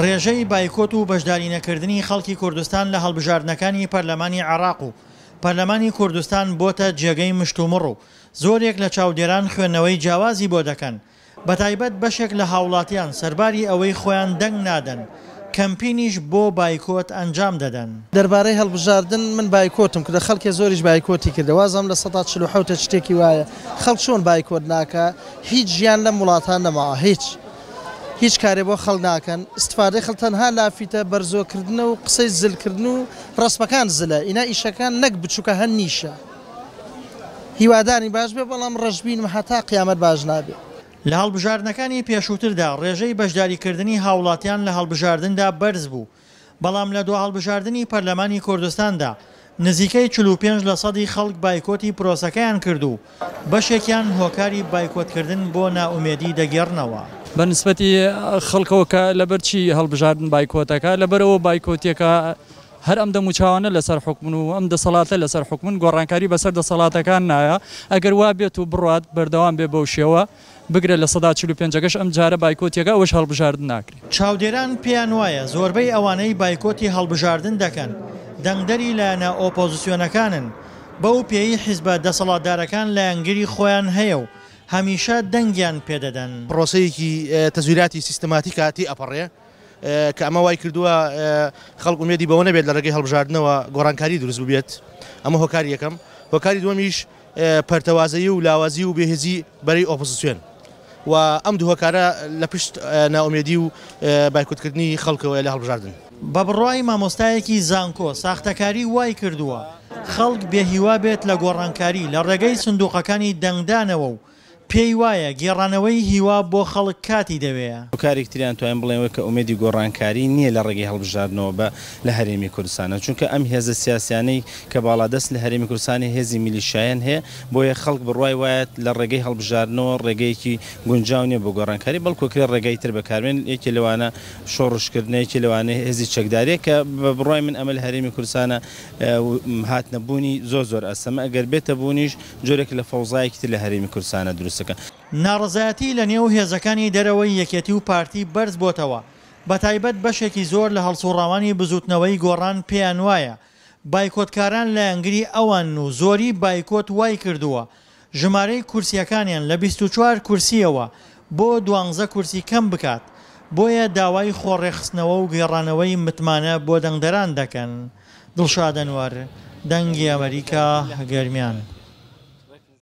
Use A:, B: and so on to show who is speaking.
A: ڕێژەی بایکۆت و بەشداری نەکردنی خەڵکی کوردستان لە هەڵبژاردنەکانی پەرلەمانی عێراق و پەرلەمانی کوردستان بۆتە جێگەی مشتومڕ و زۆرێک لە چاودێران خوێندنەوەی جیاوازی بۆ دەکەن بەتایبەت بەشێک لە هاوڵاتیان سەرباری ئەوەی خۆیان دەنگ نادەن کەمپینیش بۆ بایکۆت ئەنجام دەدەن.
B: دەربارەی هەڵبژاردن من بایکۆتم کردە خەڵکی زۆریش بایکۆتی کردە وازم لە ١٤٧ شتێکی وایە خەڵک چۆن بایکۆت ناکە هیچ ژیان لە وڵاتان نەماوە هیچ کارێ بۆ خەڵ ناکەن استفادەی خەڵ تەنها لافیتە بەرزۆکردن و قسەی زلکردن و ڕسمەکان زلە ئینا ئیشەکان نەک بچووکە هەن نیشە هیوادانی باش بێ بەڵام ڕەشبینم هەتا قیامەت باش نابێ.
A: لە هەڵبژاردنەکانی پێشووتردا ڕێژەی بەشداریکردنی هاوڵاتیان لە هەڵبژاردندا بەرز بوو بەڵام لە دو هەڵبژاردننی پەرلەمانی کوردستاندا نزیکەی 45% خەڵک بایکۆتی پرۆسەکەیان کرد و بەشێکیان هۆکاری بایکۆتکردن بۆ ناومێدی دەگێڕنەوە.
C: بەنسبەتی خەڵکەوە کە لەبەرچی هەڵبژاردن بایکۆتەکە لەبەرەوە بایکۆتیەکە هەر ئەم دەموچاوانە لەسەر حکومن و ئەم دەسەڵاتە لەسەر حکومن گۆڕانکاری بەسەر دەسەڵاتەکان نایە ئەگەر وا بێت و بڕات بەردەوام بێ بەو شێوە بگرێت لە 45%گەش ئەم جارە بایکۆتیەکە ئەوەش هەڵبژاردن ناکرێت.
A: چاودێران پێیان وایە زۆربەی ئەوانەی بایکۆتی هەڵبژاردن دەکەن دەنگدەری لایەنە ئۆپۆزیسیۆنەکانن بەو پێی حیزبە دەسەڵاتدارەکان لایەنگیری خۆیان هەیە و هەمیشە دەنگیان پێدەدەن.
D: پرۆسەیەکی تەزویراتی سیستماتیک هاتی ئەپەڕێ کە ئەمە وای کردووە خەڵک ئومێدی بەوە نەبێت لە ڕێگەی هەڵبژاردنەوە گۆڕانکاری دروست ببێت ئەمە هۆکاری یەکەم. هۆکاری دووەمیش پەرتەوازایی و لاوازی و بێهێزی بەرەی ئۆپۆزیسیۆن و ئەم دوو هۆکارە لە پشت ناومێدی و بایکۆتکردنی خەڵکەوە لە هەڵبژاردن.
A: بە بڕوای مامۆستایەکی زانکۆ ساختەکاری وای کردووە خەڵک بێهیوا بێت لە گۆڕانکاری لە ڕێگەی سندوقەکانی دەنگدانەوە و پێی وایە گێڕانەوەی هیوا بۆ خەڵک کاتی دەوێت.
E: کارێکتریان توانین بڵێنەوە کە ئومێدی گۆڕانکاری نییە لە ڕێگەی هەڵبژاردنەوە بە لە هەرێمی کوردستانە چونکە ئەم هێزە سیاسیانەی کە باڵادەست لە هەرێمی کوردستانی هێزی میلیشایان هەیە بۆیە خەڵک بڕوای وایەت لە ڕێگەی هەڵبژاردنەوە ڕێگەیەکی گونجاو نیە بۆ گۆڕانکاری بەڵکوکرێ ڕێگای تر بەکاربێن یەکی لەوانە شۆڕشکردنێکی لەوانەیە هێزی چەکدارێک کە بە بڕوای من ئەمە لە هەرێمی کوردستانە هاتنەبوونی زۆر ئەسەمە ئەگەر بێتە بوونیش جۆرێک لە فەوزایەکی تر لە هەرێمی کوردستانە دروستەکە.
A: ناڕزایەتی لە نێو هێزەکانی دەرەوەی یەکێتی و پارتی بەرز بۆتەوە بەتایبەت بەشێکی زۆر لە هەڵسوڕاوانی بزوتنەوەی گۆڕان پێیان وایە بایکۆتکاران لایەنگری ئەوان و زۆری بایکۆت وای کردووە ژمارەی کورسیەکانیان لە 24 کورسیەوە بۆ 12 کورسی کەم بکات بۆیە داوای خۆڕێخستنەوە و گێڕانەوەی متمانە بۆ دەنگدەران دەکەن. دڵشاد ئەنوەر دەنگی ئەمریکا گەرمیان.